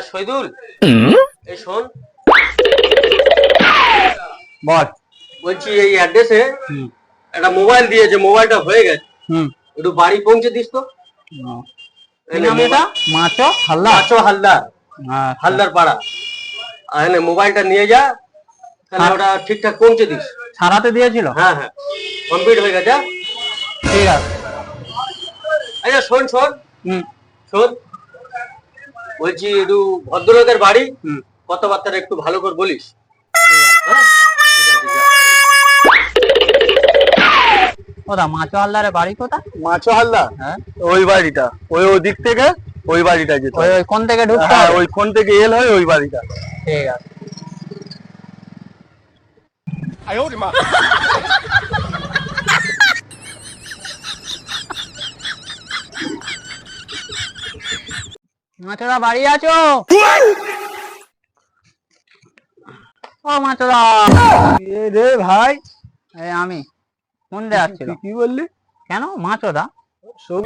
শহীদুল, এই শোন, বল। বলছি এই অ্যাড্রেসে একটা মোবাইল দিয়েছে, মোবাইলটা হয়ে গেছে, একটু বাড়ি পৌঁছে দিস তো। মাচো হালদার। মাচো হালদার, হালদার পাড়া। আর মোবাইলটা নিয়ে যা, তাহলে ওটা ঠিকঠাক পৌঁছে দিস। ছাড়াতে দিয়েছিল? হ্যাঁ হ্যাঁ, কমপ্লিট হয়ে গেছে। ঠিক আছে। আচ্ছা শোন শোন শোন, বলছি একটু ভদ্রলোকের বাড়ি, কথাবার্তা একটু ভালো করে বলিস। হ্যাঁ ঠিক আছে, যা। ওটা মাচো হালদারের বাড়ি কোথায়? মাছো হালদার, হ্যাঁ, ওই বাড়িটা, ওই ওদিক থেকে ওই বাড়িটা যেতে ওই হবে। ওই কোন থেকে ঢুকতে হ্যাঁ, হবে? ওই কোন থেকে এল হয় ওই বাড়িটা। ঠিক আছে। মাচোদা বাড়ি আছো? ও মাচোদা। এ রে ভাই, এই আমি কোন দে আসছিল? কি বললি? কেন মাচোদা? সব